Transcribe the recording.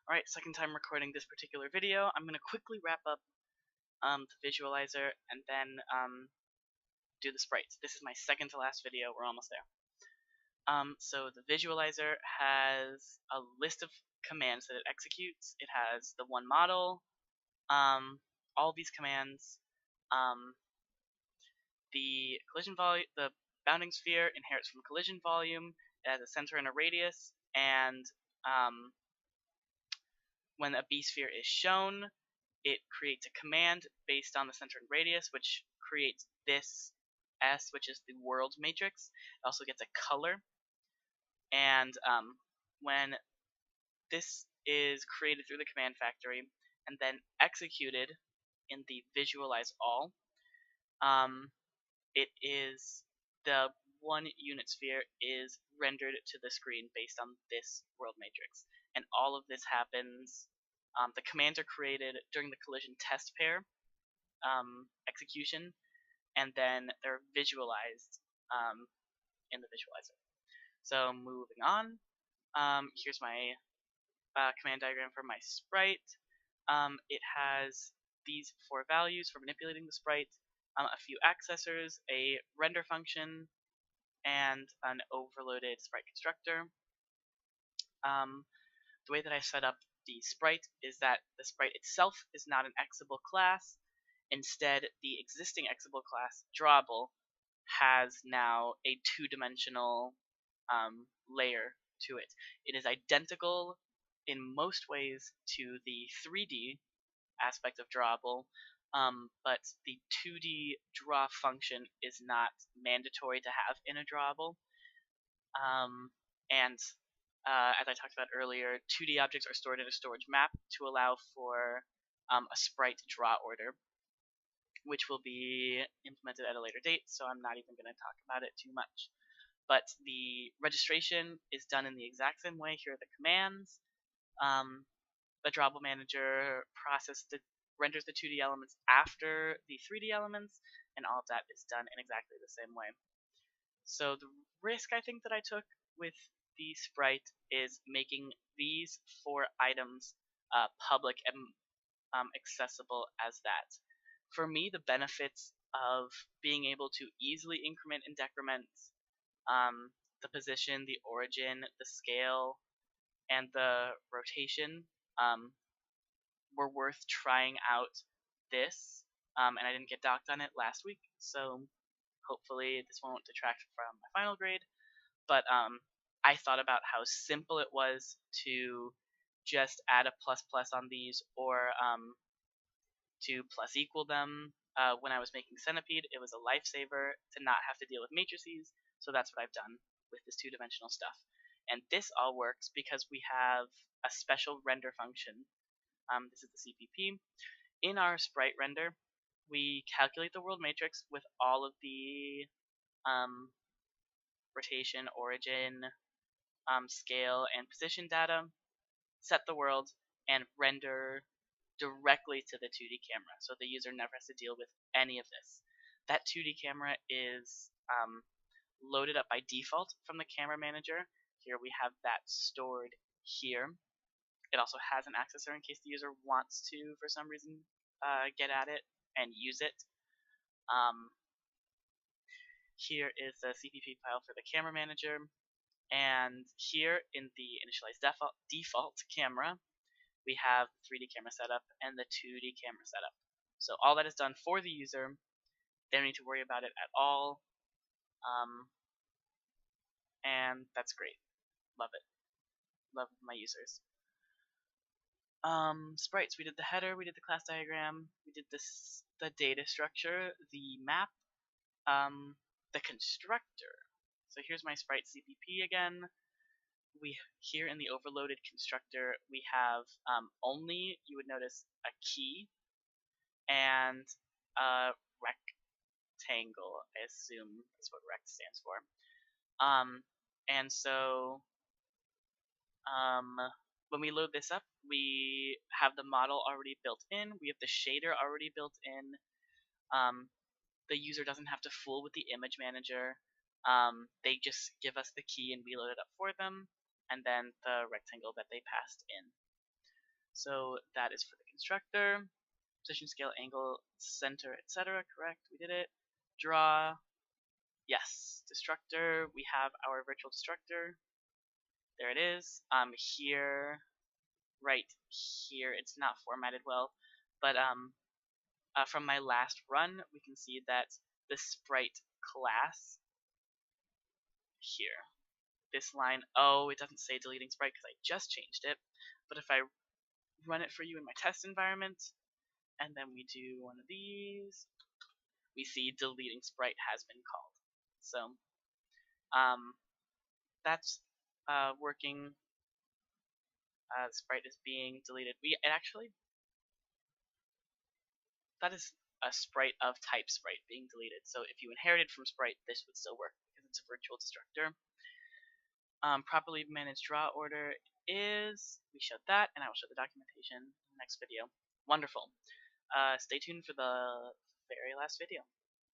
Alright, second time recording this particular video. I'm going to quickly wrap up the visualizer and then do the sprites. This is my second to last video. We're almost there. So the visualizer has a list of commands that it executes. It has the one model, all these commands, the collision volume, the bounding sphere inherits from collision volume. It has a center and a radius, and when a B-sphere is shown, it creates a command based on the center and radius, which creates this S, which is the world matrix. It also gets a color, and when this is created through the command factory and then executed in the visualize all, it is the one unit sphere is rendered to the screen based on this world matrix. And all of this happens, the commands are created during the collision test pair execution, and then they're visualized in the visualizer. So moving on, here's my command diagram for my sprite. It has these four values for manipulating the sprite, a few accessors, a render function, and an overloaded sprite constructor. The way that I set up the sprite is that the sprite itself is not an exable class. Instead, the existing exable class, drawable, has now a two-dimensional layer to it. It is identical in most ways to the 3D aspect of drawable, but the 2D draw function is not mandatory to have in a drawable. And as I talked about earlier, 2D objects are stored in a storage map to allow for a sprite draw order, which will be implemented at a later date, so I'm not even going to talk about it too much. But the registration is done in the exact same way. Here are the commands. The drawable manager renders the 2D elements after the 3D elements, and all of that is done in exactly the same way. So the risk I think that I took with the sprite is making these four items public and accessible as that. For me, the benefits of being able to easily increment and decrement the position, the origin, the scale, and the rotation were worth trying out this, and I didn't get docked on it last week, so hopefully this won't detract from my final grade. But I thought about how simple it was to just add a plus plus on these, or to plus equal them. When I was making Centipede, it was a lifesaver to not have to deal with matrices, so that's what I've done with this two-dimensional stuff. And this all works because we have a special render function. This is the CPP. In our sprite render, we calculate the world matrix with all of the rotation, origin, scale, and position data, set the world, and render directly to the 2D camera, so the user never has to deal with any of this. That 2D camera is loaded up by default from the camera manager. Here we have that stored here. It also has an accessor in case the user wants to, for some reason, get at it and use it. Here is the CPP file for the camera manager, and here in the initialized default camera, we have the 3D camera setup and the 2D camera setup. So all that is done for the user. They don't need to worry about it at all. And that's great. Love it. Love my users. Sprites. We did the header, we did the class diagram, we did the data structure, the map, the constructor. So here's my sprite CPP again. Here in the overloaded constructor, we have only, you would notice, a key and a rectangle. I assume that's what rect stands for. And so when we load this up, we have the model already built in. We have the shader already built in. The user doesn't have to fool with the image manager. They just give us the key and we load it up for them, and then the rectangle that they passed in. So that is for the constructor. Position, scale, angle, center, etc. Correct, we did it. Draw. Yes, destructor. We have our virtual destructor. There it is. Here, right here, it's not formatted well, but from my last run, we can see that the Sprite class here, this line, oh, it doesn't say deleting Sprite because I just changed it, but if I run it for you in my test environment, and then we do one of these, we see deleting Sprite has been called. So that's working. Sprite is being deleted. That is a sprite of type Sprite being deleted. So if you inherited from Sprite, this would still work because it's a virtual destructor. Properly managed draw order is, we showed that, and I will show the documentation in the next video. Wonderful. Stay tuned for the very last video.